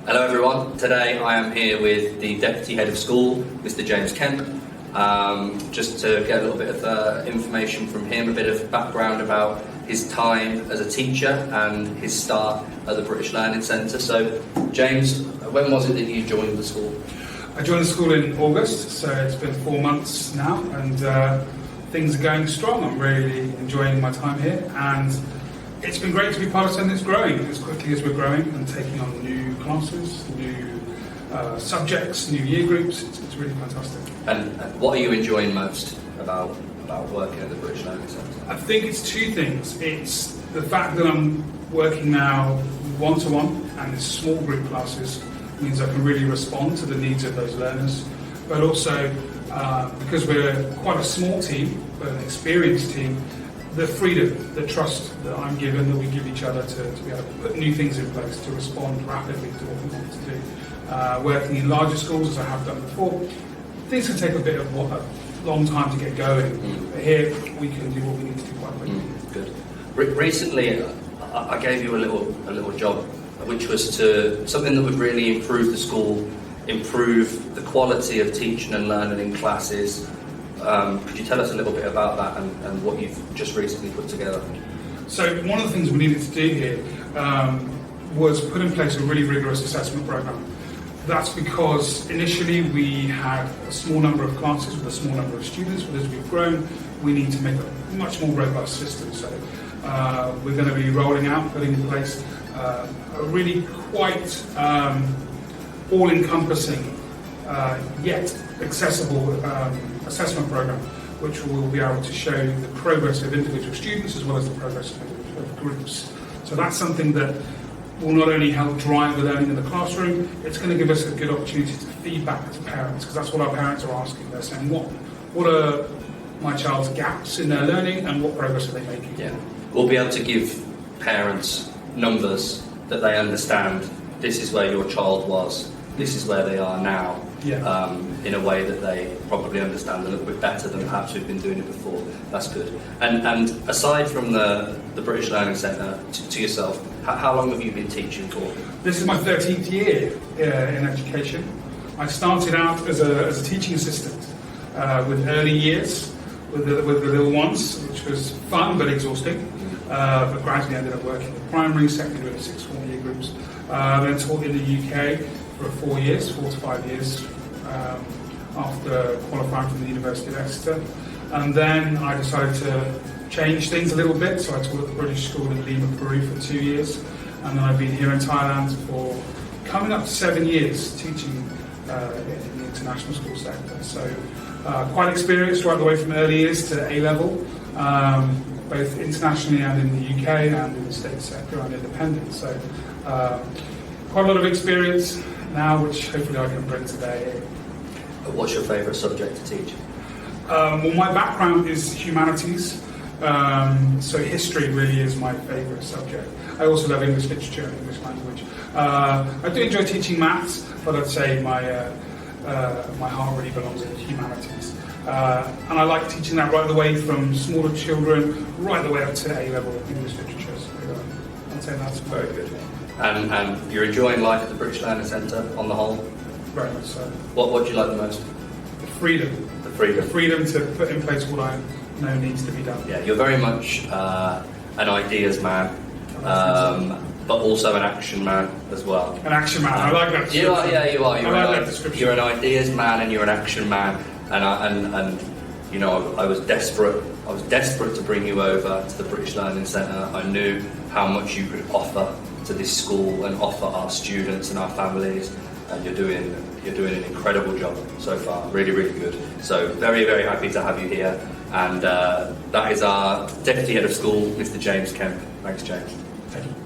Hello everyone, today I am here with the Deputy Head of School, Mr James Kemp, just to get a little bit of information from him, a bit of background about his time as a teacher and his start at the British Learning Centre. So James, when was it that you joined the school? I joined the school in August, so it's been 4 months now, and things are going strong. I'm really enjoying my time here, and it's been great to be part of something that's growing as quickly as we're growing and taking on new classes, new subjects, new year groups. It's really fantastic. And what are you enjoying most about working at the British Learning Centre? I think it's two things. It's the fact that I'm working now one-to-one and in small group classes means I can really respond to the needs of those learners, but also because we're quite a small team, but an experienced team, the freedom, the trust that I'm given, that we give each other to be able to put new things in place, to respond rapidly to what we want to do. Working in larger schools, as I have done before, things can take a bit of a long time to get going. But here, we can do what we need to do quite quickly. Good. Recently, I gave you a little job, which was to something that would really improve the school, improve the quality of teaching and learning in classes. Could you tell us a little bit about that and what you've just recently put together? So one of the things we needed to do here was put in place a really rigorous assessment program. That's because initially we had a small number of classes with a small number of students, but as we've grown, we need to make a much more robust system. So we're going to be rolling out, putting in place a really quite all-encompassing yet accessible assessment program, which will be able to show the progress of individual students as well as the progress of groups. So that's something that will not only help drive the learning in the classroom, it's going to give us a good opportunity to feedback to parents, because that's what our parents are asking. They're saying, what are my child's gaps in their learning and what progress are they making? Yeah, we'll be able to give parents numbers that they understand. This is where your child was, this is where they are now. Yeah. In a way that they probably understand a little bit better than perhaps we've been doing it before. That's good. And aside from the British Learning Centre, to yourself, how long have you been teaching for? This is my 13th year in education. I started out as a teaching assistant with early years, with the little ones, which was fun but exhausting. But gradually ended up working in primary, secondary and sixth form year groups. Then taught in the UK for 4 to 5 years, after qualifying from the University of Exeter. And then I decided to change things a little bit, so I taught at the British School in Lima, Peru for 2 years, and then I've been here in Thailand for coming up to 7 years teaching in the international school sector. So quite experienced right the way from early years to A-level, both internationally and in the UK and in the state sector and independent. So quite a lot of experience now, which hopefully I can bring today. What's your favourite subject to teach? Well, my background is humanities, so history really is my favourite subject. I also love English literature and English language. I do enjoy teaching maths, but I'd say my heart really belongs in humanities. And I like teaching that right the way from smaller children right the way up to A-level English literature. So I'd say that's very good. And you're enjoying life at the British Learning Centre on the whole? Very much so. What do you like the most? The freedom. The freedom. The freedom to put in place what I know needs to be done. Yeah, you're very much an ideas man, but also an action man as well. An action man, I like that description. You are, yeah, you are. You're an ideas man and you're an action man. And you know, I was desperate to bring you over to the British Learning Centre. I knew how much you could offer to this school and offer our students and our families, and you're doing an incredible job so far. Really, really good. So very, very happy to have you here. And that is our Deputy Head of School, Mr James Kemp. Thanks, James. Thank you.